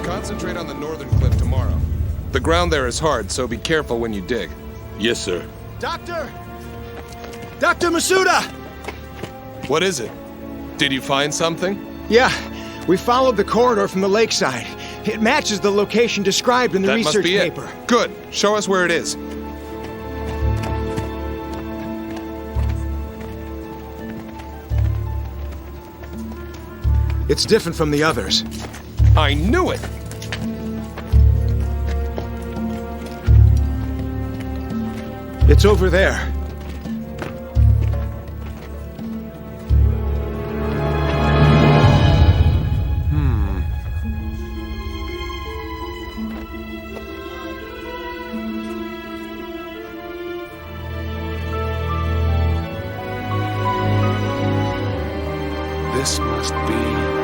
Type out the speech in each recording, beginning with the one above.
Concentrate on the northern cliff tomorrow. The ground there is hard, so be careful when you dig. Yes, sir. Doctor! Dr. Masuda! What is it? Did you find something? Yeah, we followed the corridor from the lakeside. It matches the location described in the That research must be paper. it. Good. Show us where it is. It's different from the others. I knew it! It's over there. This must be...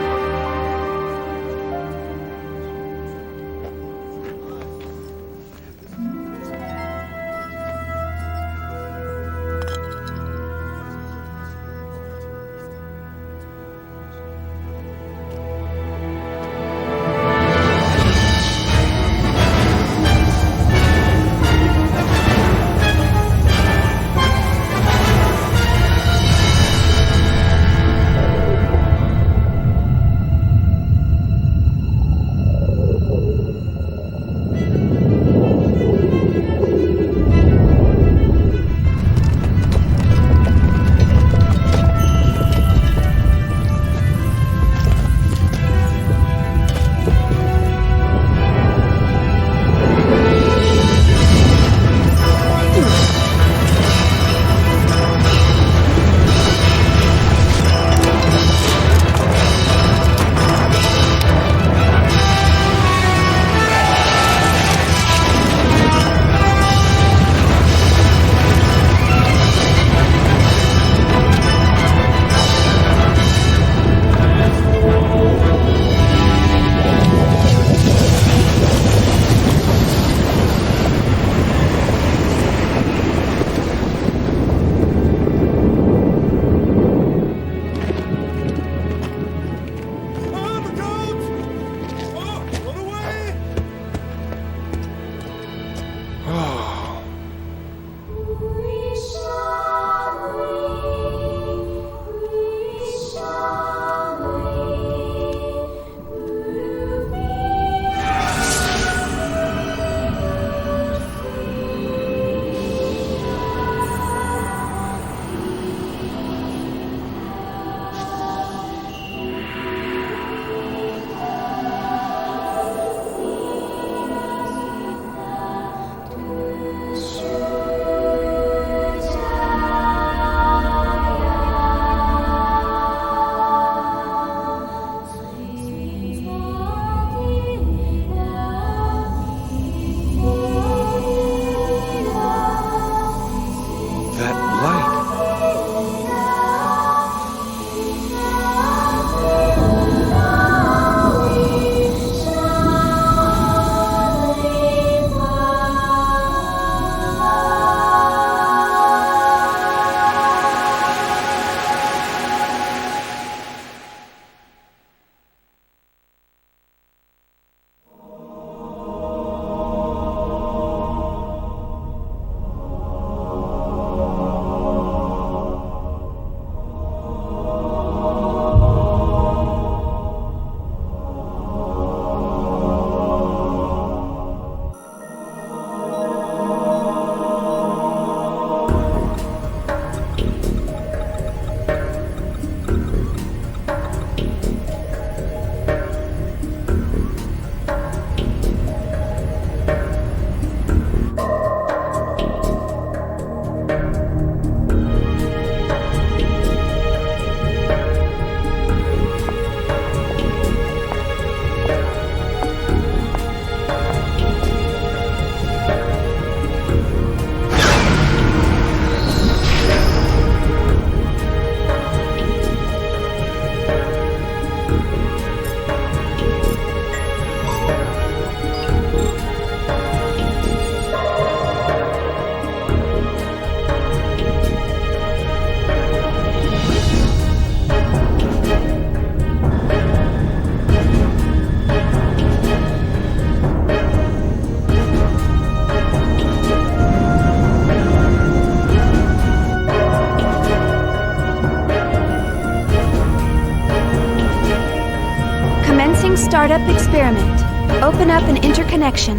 Startup experiment. Open up an interconnection.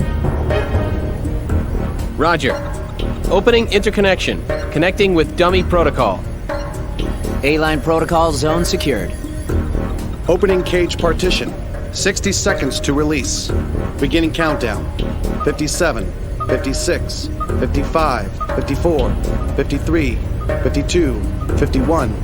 Roger. Opening interconnection. Connecting with dummy protocol. A-line protocol zone secured. Opening cage partition. 60 seconds to release. Beginning countdown. 57, 56, 55, 54, 53, 52, 51.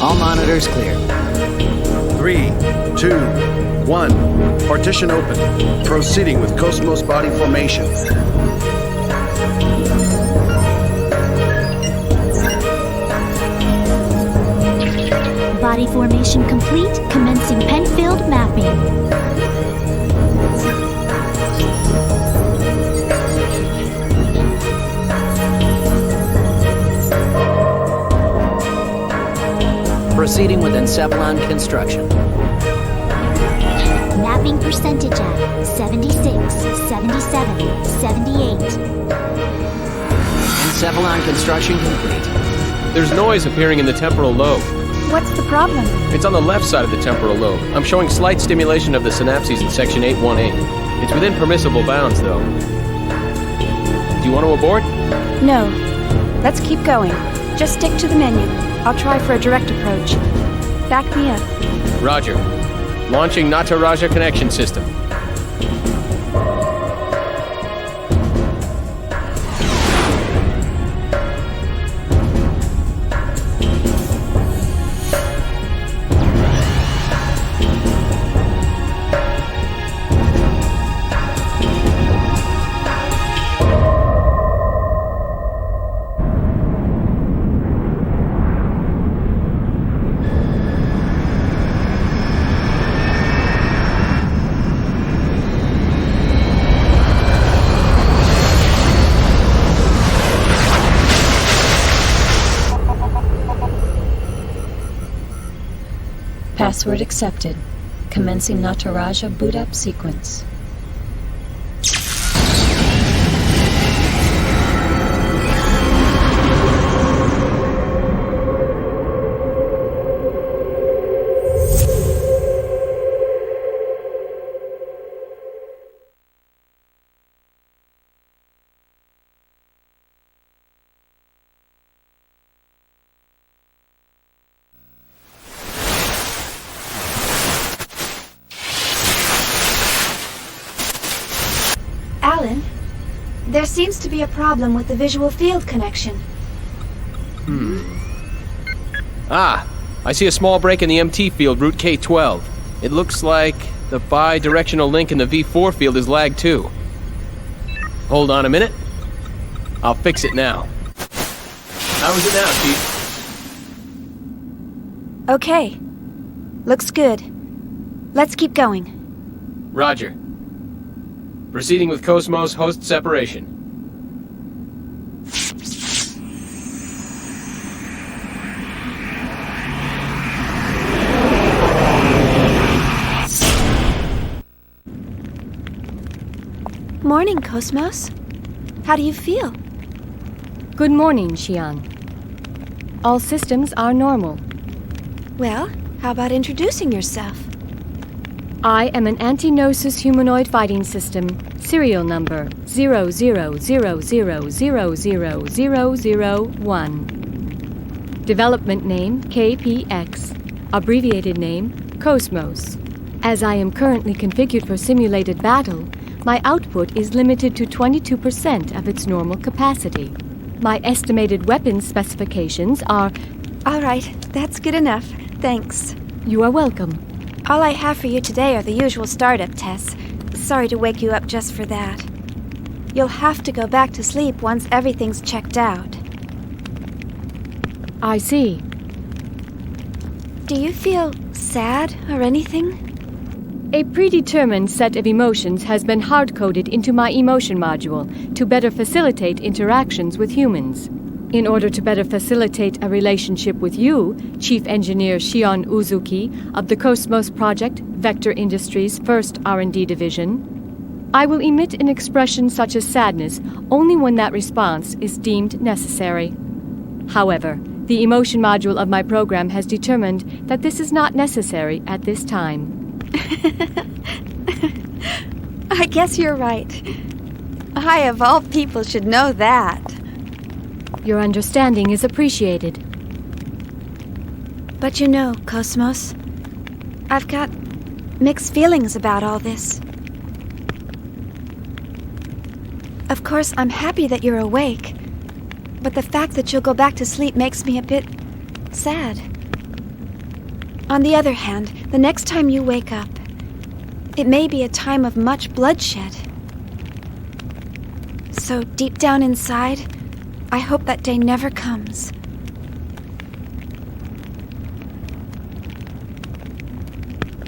All monitors clear. 3, 2, 1. Partition open. Proceeding with Cosmos body formation. Body formation complete. Commencing Penfield mapping. Proceeding with Encephalon construction. Mapping percentage at 76, 77, 78. Encephalon construction complete. There's noise appearing in the temporal lobe. What's the problem? It's on the left side of the temporal lobe. I'm showing slight stimulation of the synapses in section 818. It's within permissible bounds, though. Do you want to abort? No. Let's keep going. Just stick to the menu. I'll try for a direct approach. Back me up. Roger. Launching Nataraja connection system. Password accepted. Commencing Nataraja boot up sequence. Alan, there seems to be a problem with the visual field connection. Ah, I see a small break in the MT field, route K12. It looks like the bi-directional link in the V4 field is lagged too. Hold on a minute. I'll fix it now. How is it now, Chief? Okay. Looks good. Let's keep going. Roger. Proceeding with Cosmos host separation. Morning, Cosmos. How do you feel? Good morning, Xian. All systems are normal. Well, how about introducing yourself? I am an anti-Gnosis humanoid fighting system, serial number 00000001. Development name KPX, abbreviated name Cosmos. As I am currently configured for simulated battle, my output is limited to 22% of its normal capacity. My estimated weapons specifications are... All right, that's good enough. Thanks. You are welcome. All I have for you today are the usual startup tests. Sorry to wake you up just for that. You'll have to go back to sleep once everything's checked out. I see. Do you feel sad or anything? A predetermined set of emotions has been hard-coded into my emotion module to better facilitate interactions with humans. In order to better facilitate a relationship with you, Chief Engineer Shion Uzuki of the Cosmos Project, Vector Industries' first R&D division, I will emit an expression such as sadness only when that response is deemed necessary. However, the emotion module of my program has determined that this is not necessary at this time. I guess you're right. I, of all people, should know that. Your understanding is appreciated. But you know, Cosmos, I've got mixed feelings about all this. Of course, I'm happy that you're awake, but the fact that you'll go back to sleep makes me a bit sad. On the other hand, the next time you wake up, it may be a time of much bloodshed. So deep down inside, I hope that day never comes.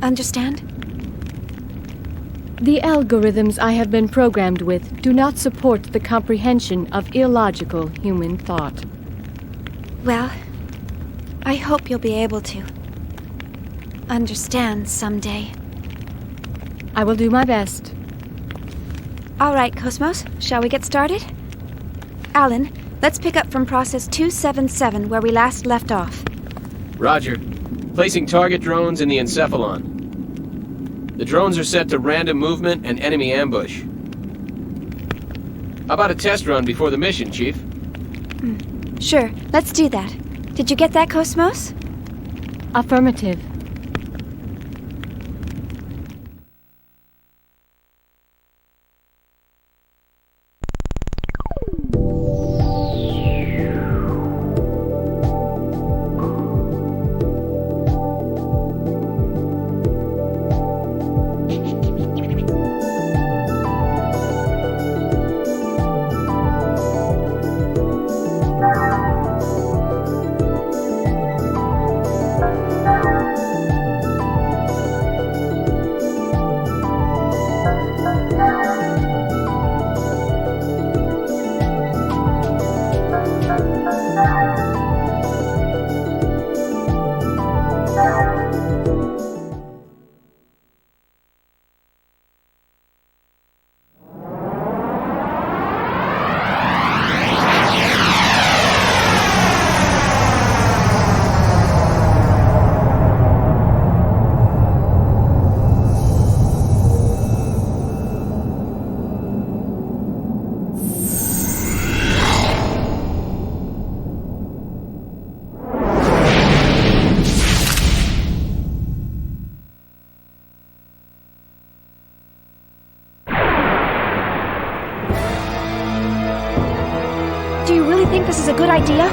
Understand? The algorithms I have been programmed with do not support the comprehension of illogical human thought. Well, I hope you'll be able to understand someday. I will do my best. All right, Cosmos, shall we get started? Alan, let's pick up from process 277 where we last left off. Roger. Placing target drones in the encephalon. The drones are set to random movement and enemy ambush. How about a test run before the mission, Chief? Sure, let's do that. Did you get that, Cosmos? Affirmative. Do you really think this is a good idea?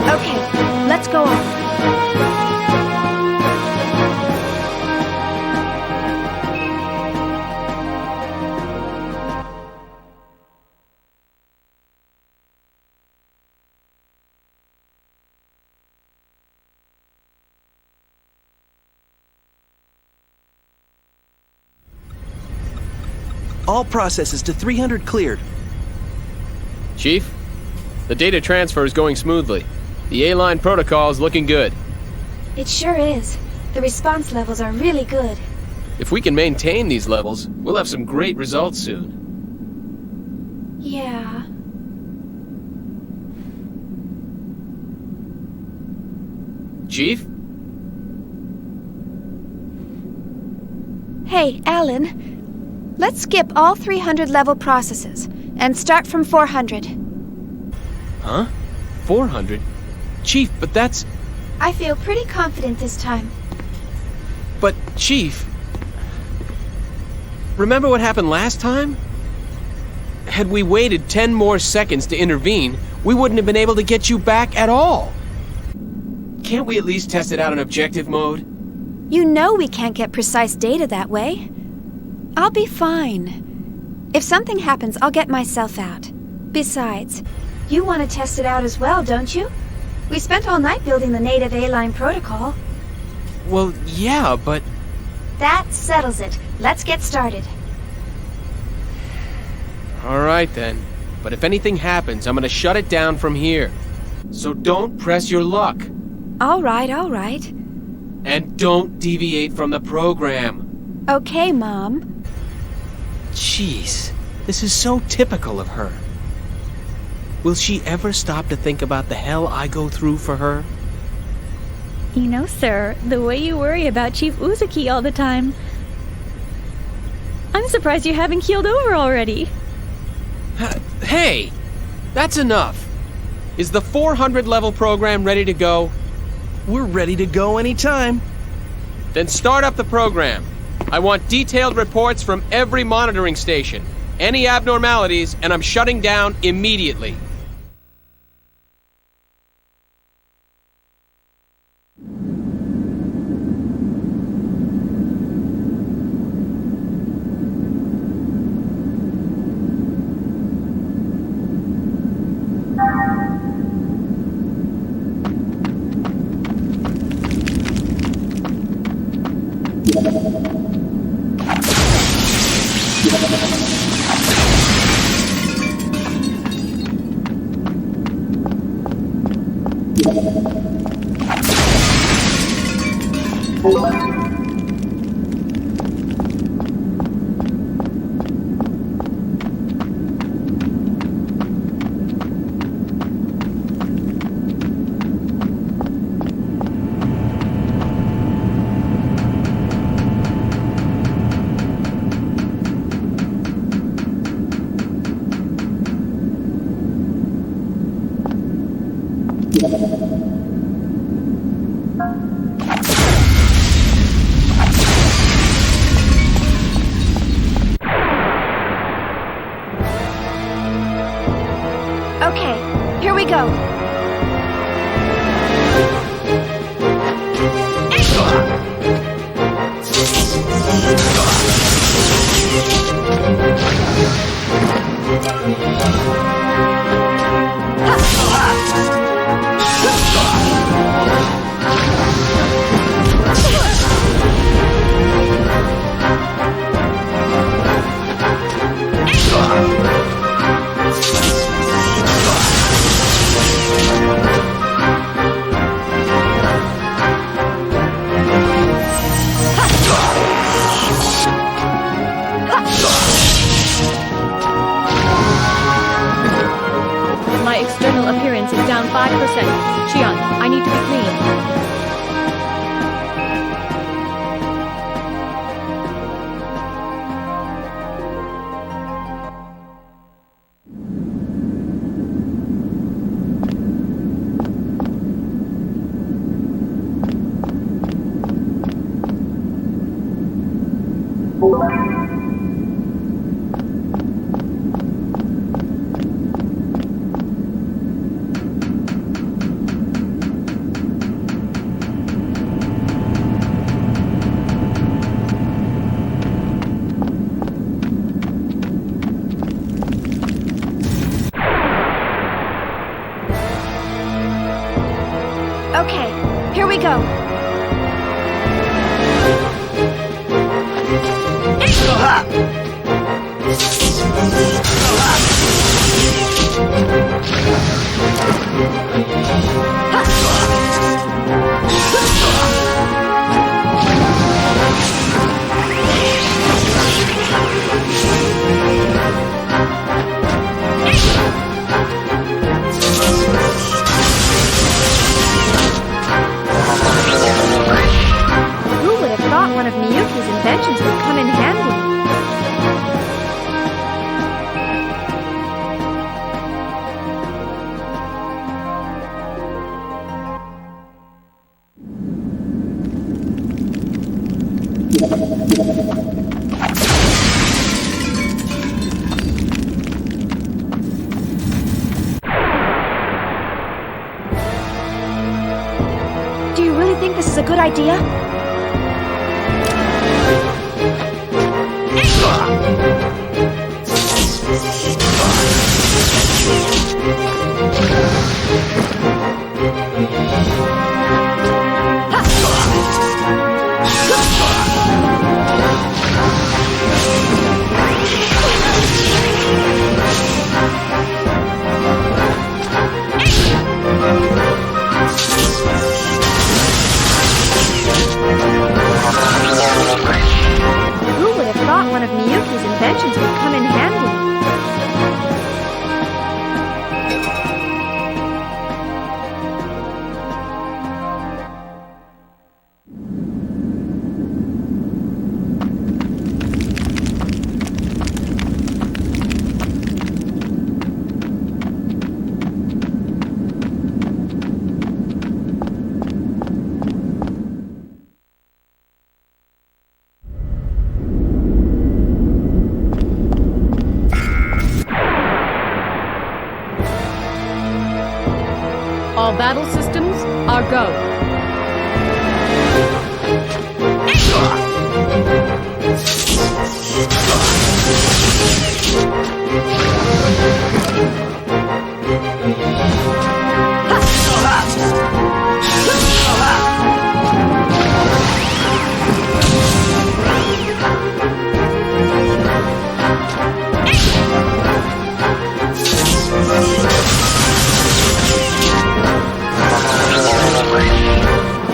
Okay, let's go on. All processes to 300 cleared. Chief, the data transfer is going smoothly. The A-line protocol is looking good. It sure is. The response levels are really good. If we can maintain these levels, we'll have some great results soon. Yeah. Chief? Hey, Alan. Let's skip all 300 level processes and start from 400. Huh? 400? Chief, but that's... I feel pretty confident this time. But, Chief... Remember what happened last time? Had we waited 10 more seconds to intervene, we wouldn't have been able to get you back at all. Can't we at least test it out in objective mode? You know we can't get precise data that way. I'll be fine. If something happens, I'll get myself out. Besides, you want to test it out as well, don't you? We spent all night building the native A-line protocol. Well, yeah, but... That settles it. Let's get started. All right, then. But if anything happens, I'm gonna shut it down from here. So don't press your luck. All right, all right. And don't deviate from the program. Okay, Mom. Jeez, this is so typical of her. Will she ever stop to think about the hell I go through for her? You know, sir, the way you worry about Chief Uzuki all the time. I'm surprised you haven't keeled over already. Hey! That's enough! Is the 400 level program ready to go? We're ready to go anytime. Then start up the program. I want detailed reports from every monitoring station. Any abnormalities, and I'm shutting down immediately. Okay, here we go. My external appearance is down 5%. Shion, I need to be clean. Okay, here we go. Who would have thought one of Miyuki's inventions would come in handy? Do you really think this is a good idea? Who would have thought one of Miyuki's inventions would come in handy? All battle systems are go.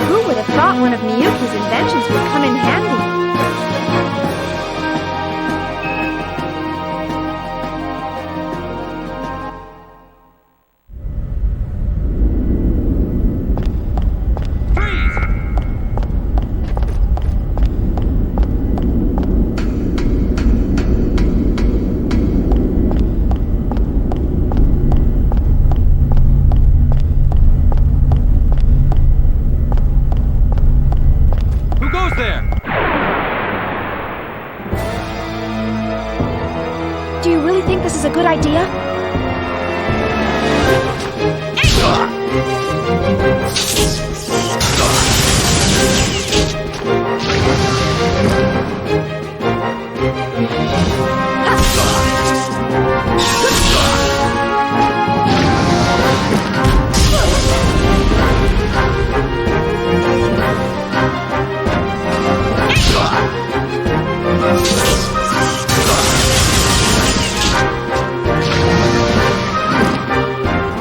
Who would have thought one of Miyuki's inventions would come in handy? Who goes there? Do you really think this is a good idea?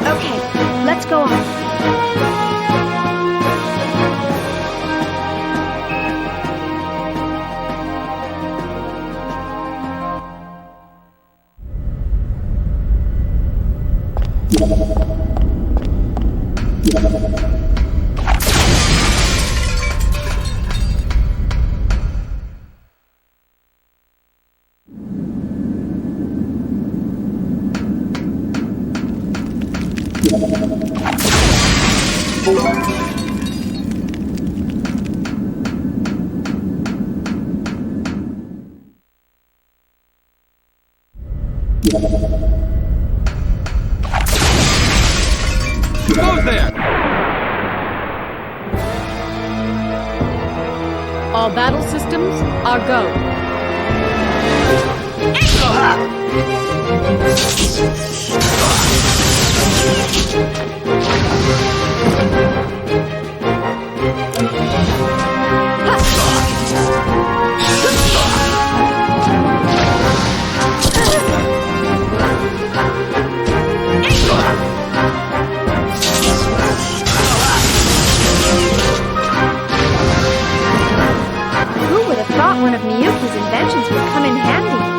Okay, let's go on. Who goes there? All battle systems are go. one of Miyuki's inventions would come in handy.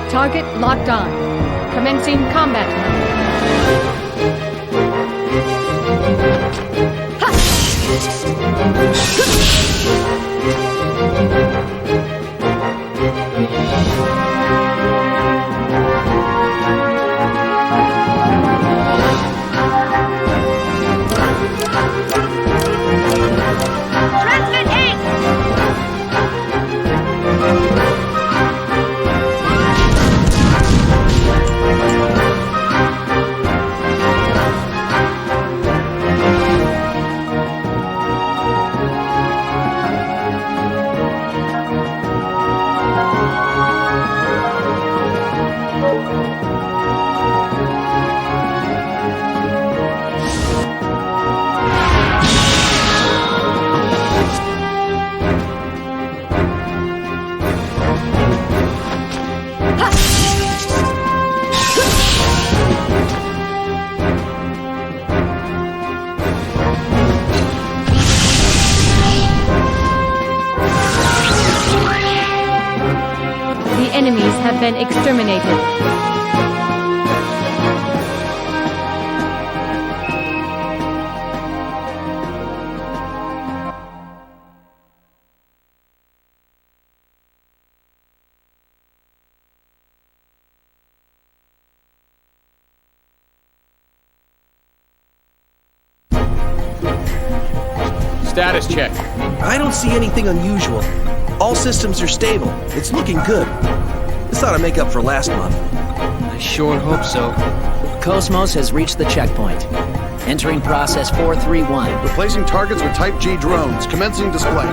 Target locked on. Commencing combat mode. Transmit haste! The enemies have been exterminated. Status check. I don't see anything unusual. All systems are stable. It's looking good. This ought to make up for last month. I sure hope so. Cosmos has reached the checkpoint. Entering process 431. Replacing targets with Type G drones. Commencing display.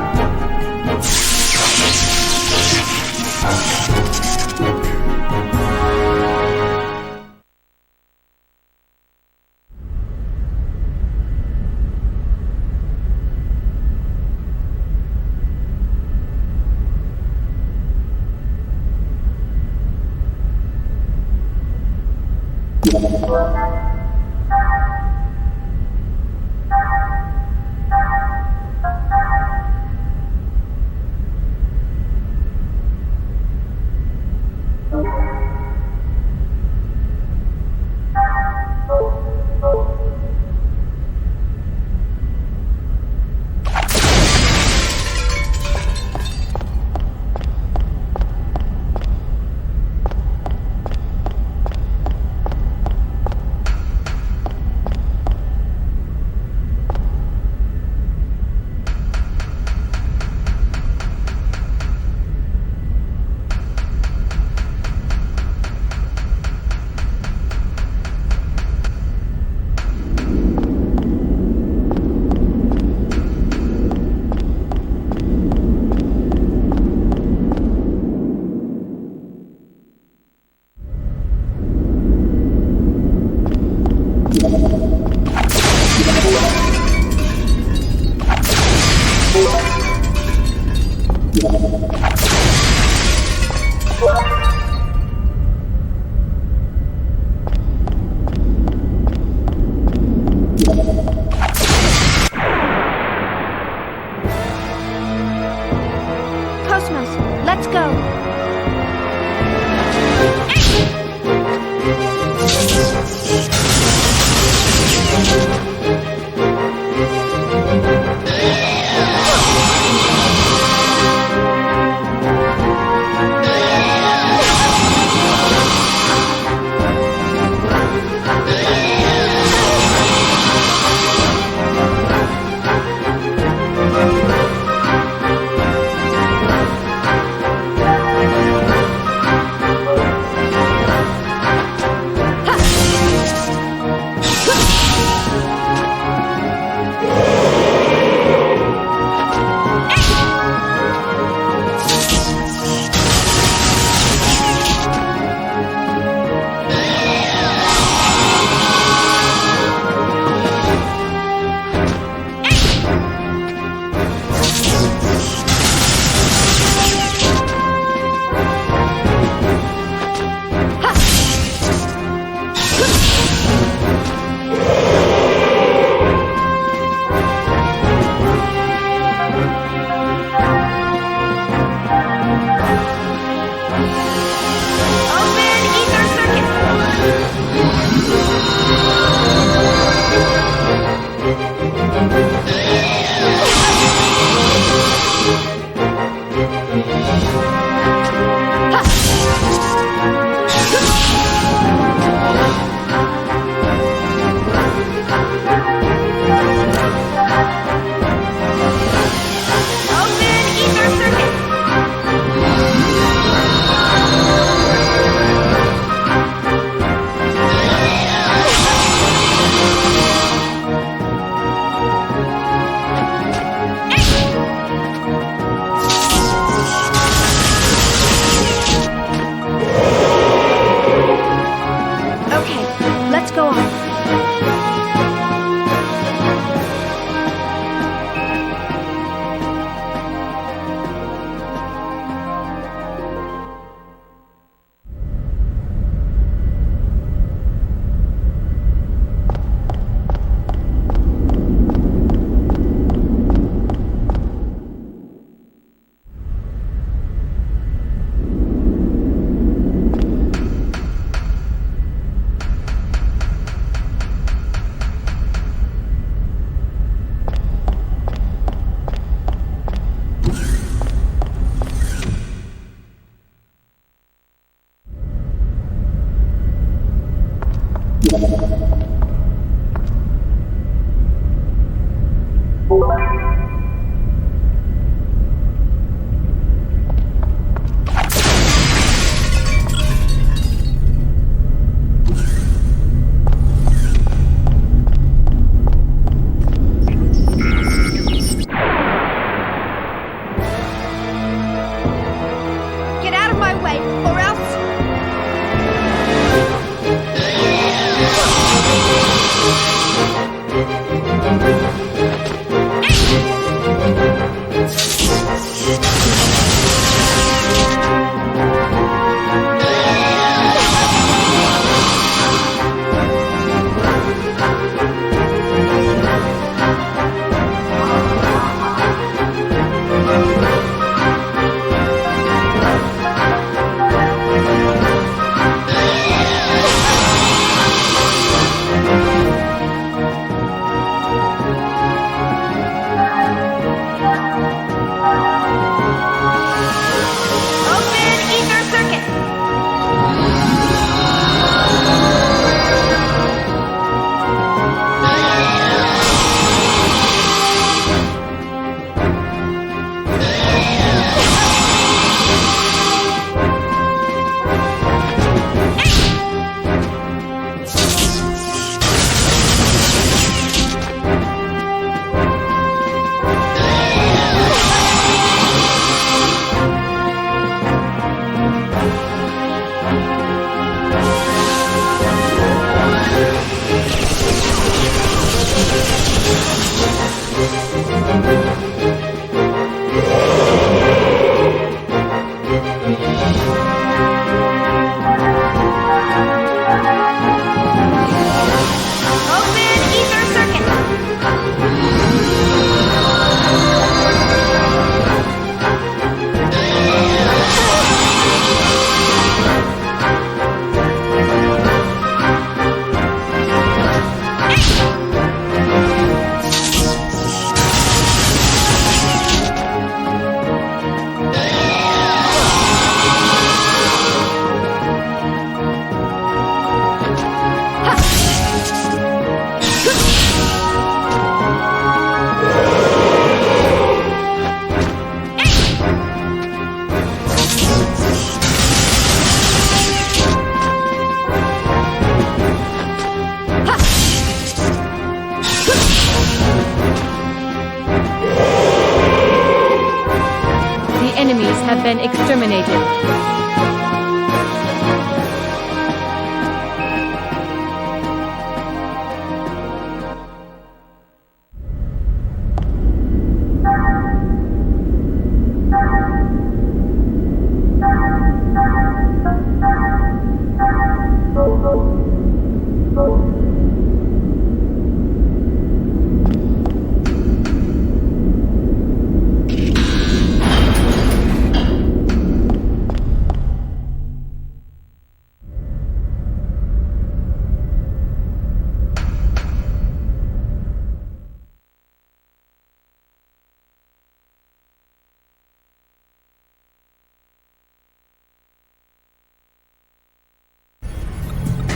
have been exterminated.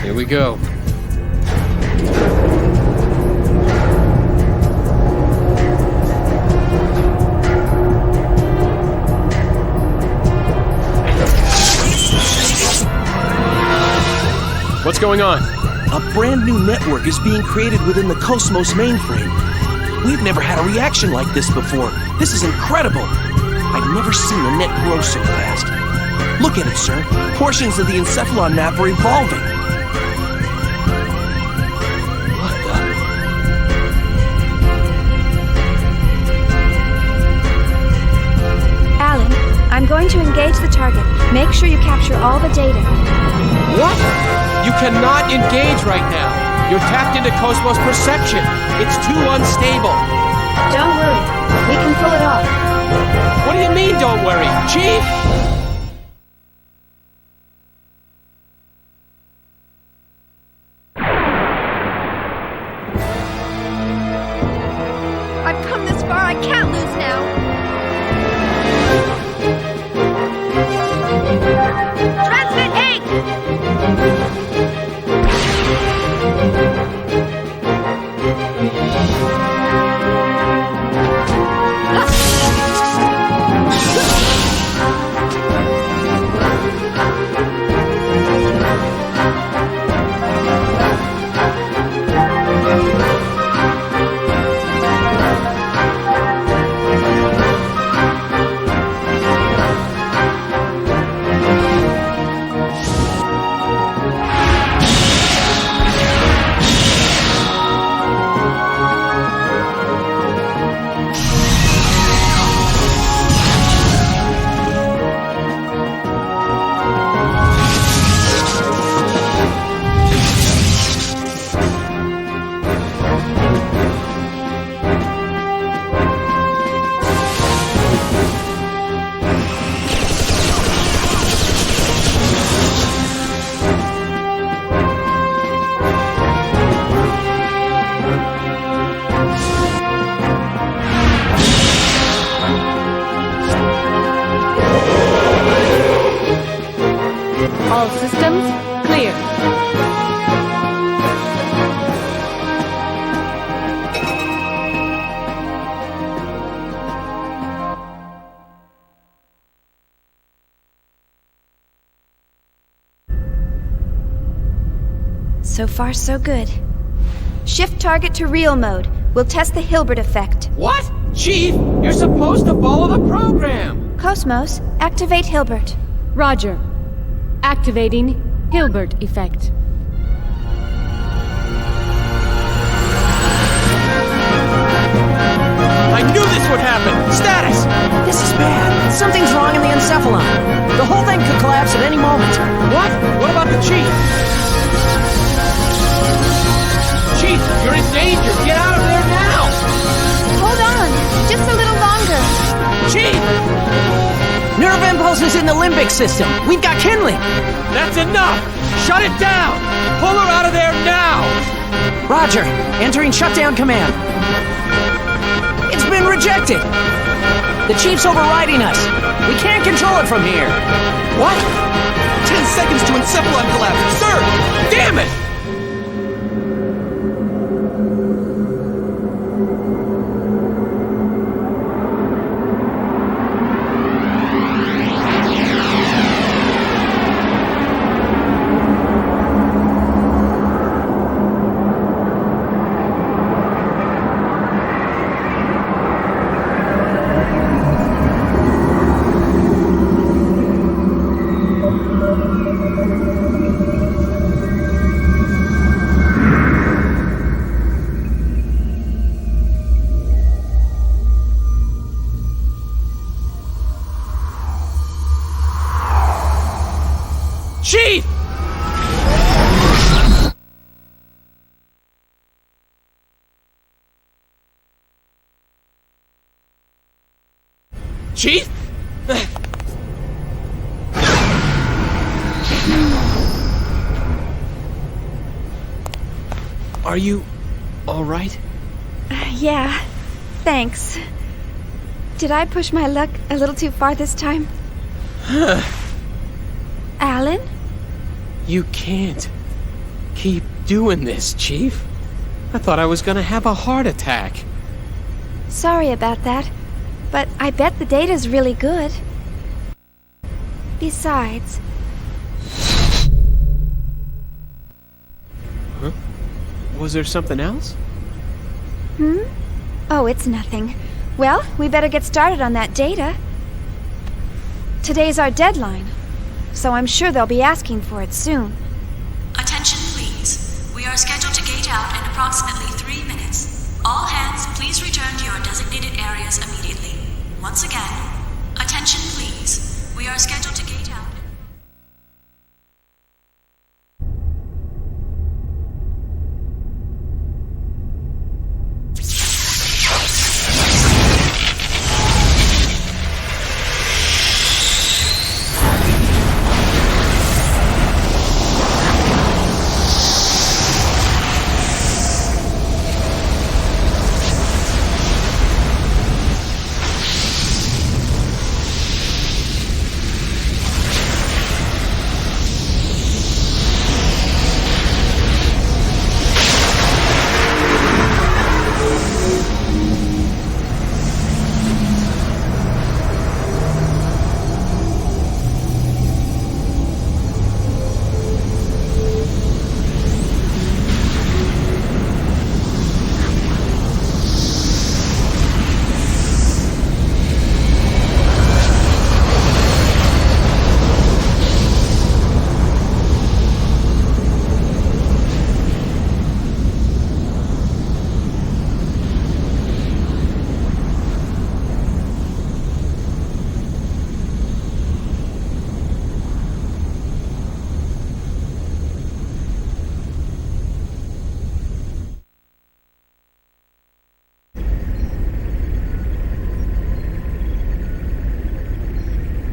Here we go. What's going on? A brand new network is being created within the Cosmos mainframe. We've never had a reaction like this before. This is incredible. I've never seen the net grow so fast. Look at it, sir. Portions of the encephalon map are evolving. What the? Alan, I'm going to engage the target. Make sure you capture all the data. What? You cannot engage right now. You're tapped into Cosmos perception. It's too unstable. Don't worry. We can pull it off. What do you mean, don't worry? Chief? I've come this far. I can't lose now. Transmit 8. All systems clear. So far, so good. Shift target to real mode. We'll test the Hilbert effect. What? Chief, you're supposed to follow the program. Cosmos, activate Hilbert. Roger. Activating Hilbert effect. I knew this would happen! Status! This is bad. Something's wrong in the encephalon. The whole thing could collapse at any moment. What? What about the Chief? Chief, you're in danger! Get out of there now! Hold on, just a little longer. Chief! Nerve impulses in the limbic system. We've got kindling. That's enough! Shut it down! Pull her out of there now! Roger. Entering shutdown command. It's been rejected. The Chief's overriding us. We can't control it from here. What? 10 seconds to encephalon collapse. Sir! Damn it! Chief? Are you all right? Yeah, thanks. Did I push my luck a little too far this time? Alan? You can't keep doing this, Chief. I thought I was gonna have a heart attack. Sorry about that, but I bet the data's really good. Besides... Huh? Was there something else? Oh, it's nothing. Well, we better get started on that data. Today's our deadline, so I'm sure they'll be asking for it soon. Attention, please. We are scheduled to gate out in approximately 3 minutes. All hands, please return to your designated areas immediately. Once again, attention, please. We are scheduled to gate out.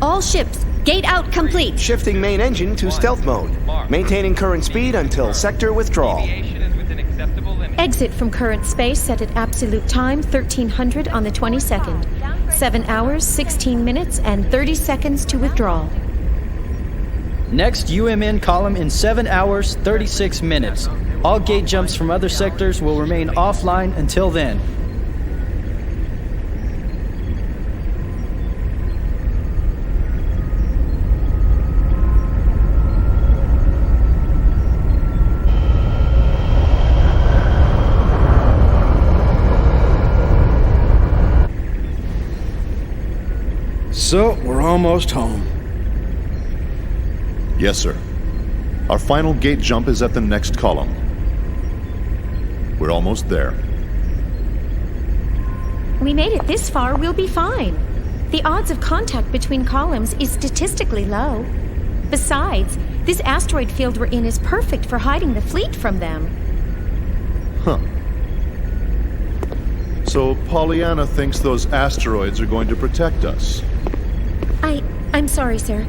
All ships, gate out complete. Shifting main engine to stealth mode. Maintaining current speed until sector withdrawal. Exit from current space set at absolute time 1300 on the 22nd. 7 hours, 16 minutes, and 30 seconds to withdrawal. Next UMN column in 7 hours, 36 minutes. All gate jumps from other sectors will remain offline until then. So, we're almost home. Yes, sir. Our final gate jump is at the next column. We're almost there. We made it this far, we'll be fine. The odds of contact between columns is statistically low. Besides, this asteroid field we're in is perfect for hiding the fleet from them. Huh. So Pollyanna thinks those asteroids are going to protect us. I'm sorry, sir.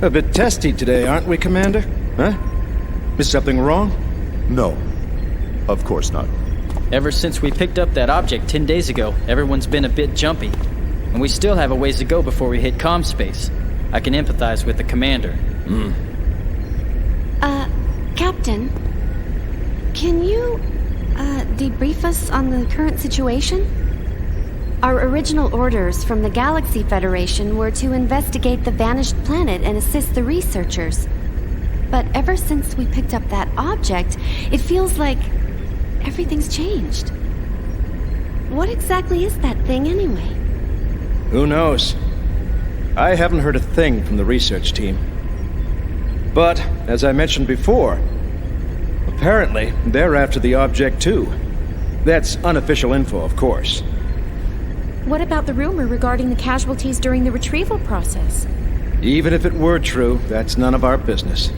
A bit testy today, aren't we, Commander? Huh? Is something wrong? No. Of course not. Ever since we picked up that object 10 days ago, everyone's been a bit jumpy. And we still have a ways to go before we hit comm space. I can empathize with the Commander. Captain, can you, debrief us on the current situation? Our original orders from the Galaxy Federation were to investigate the vanished planet and assist the researchers. But ever since we picked up that object, it feels like everything's changed. What exactly is that thing anyway? Who knows? I haven't heard a thing from the research team. But, as I mentioned before, apparently they're after the object too. That's unofficial info, of course. What about the rumor regarding the casualties during the retrieval process? Even if it were true, that's none of our business.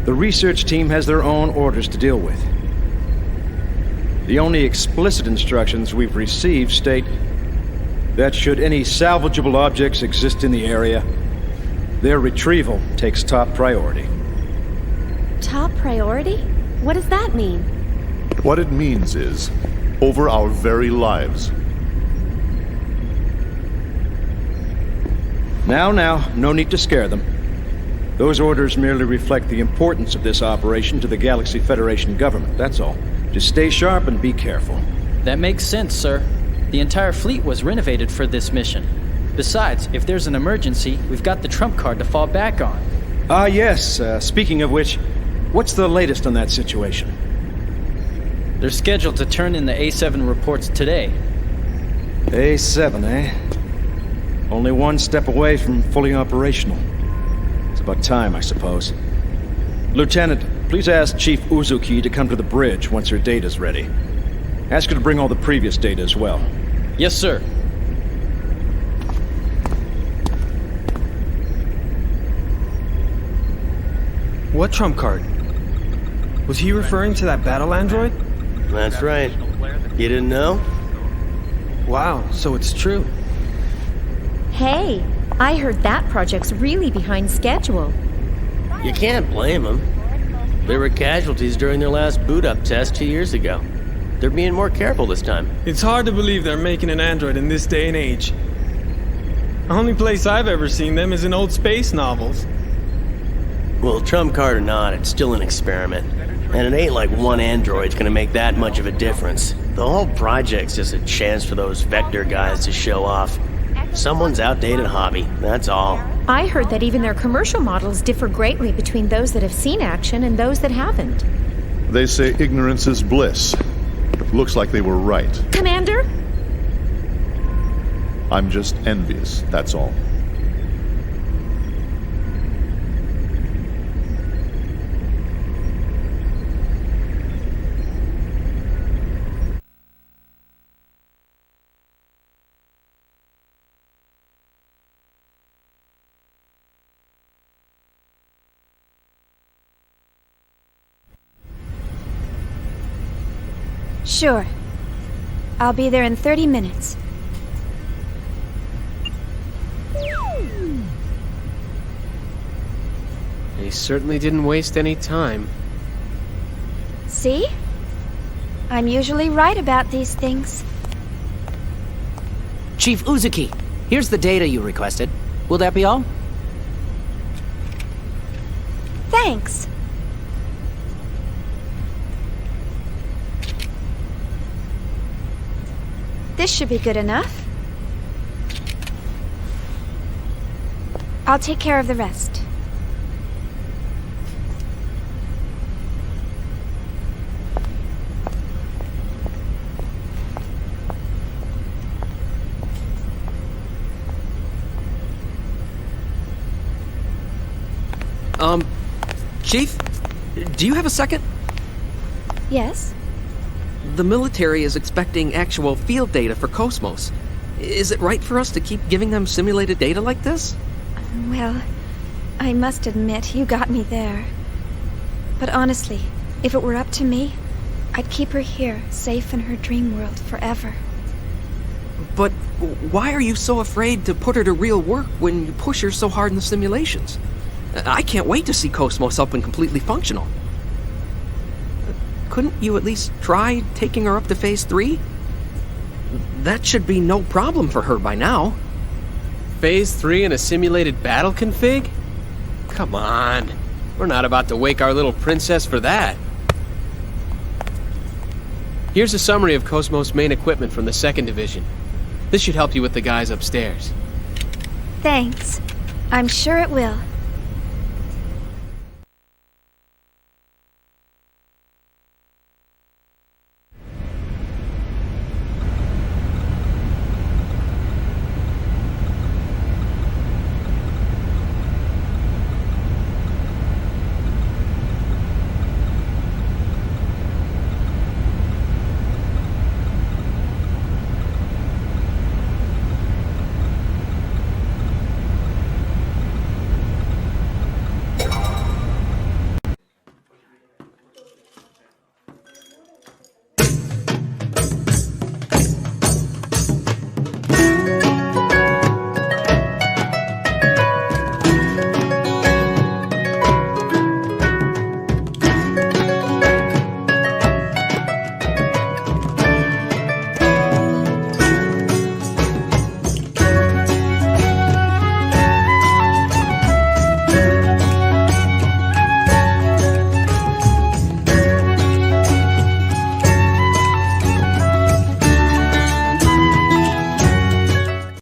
The research team has their own orders to deal with. The only explicit instructions we've received state that should any salvageable objects exist in the area, their retrieval takes top priority. Top priority? What does that mean? What it means is, over our very lives. Now, no need to scare them. Those orders merely reflect the importance of this operation to the Galaxy Federation government, that's all. Just stay sharp and be careful. That makes sense, sir. The entire fleet was renovated for this mission. Besides, if there's an emergency, we've got the trump card to fall back on. Yes. Speaking of which, what's the latest on that situation? They're scheduled to turn in the A7 reports today. A7, eh? Only one step away from fully operational. It's about time, I suppose. Lieutenant, please ask Chief Uzuki to come to the bridge once her data's ready. Ask her to bring all the previous data as well. Yes, sir. What trump card? Was he referring to that battle android? That's right. You didn't know? Wow, so it's true. Hey, I heard that project's really behind schedule. You can't blame them. There were casualties during their last boot-up test 2 years ago. They're being more careful this time. It's hard to believe they're making an android in this day and age. The only place I've ever seen them is in old space novels. Well, trump card or not, it's still an experiment. And it ain't like one android's gonna make that much of a difference. The whole project's just a chance for those Vector guys to show off. Someone's outdated hobby, that's all. I heard that even their commercial models differ greatly between those that have seen action and those that haven't. They say ignorance is bliss. Looks like they were right. Commander? I'm just envious, that's all. Sure. I'll be there in 30 minutes. They certainly didn't waste any time. See? I'm usually right about these things. Chief Uzuki, here's the data you requested. Will that be all? Thanks. This should be good enough. I'll take care of the rest. Chief? Do you have a second? Yes? The military is expecting actual field data for Cosmos. Is it right for us to keep giving them simulated data like this? Well, I must admit, you got me there. But honestly, if it were up to me, I'd keep her here, safe in her dream world forever. But why are you so afraid to put her to real work when you push her so hard in the simulations? I can't wait to see Cosmos up and completely functional. Couldn't you at least try taking her up to Phase 3? That should be no problem for her by now. Phase 3 in a simulated battle config? Come on. We're not about to wake our little princess for that. Here's a summary of Cosmos' main equipment from the 2nd Division. This should help you with the guys upstairs. Thanks. I'm sure it will.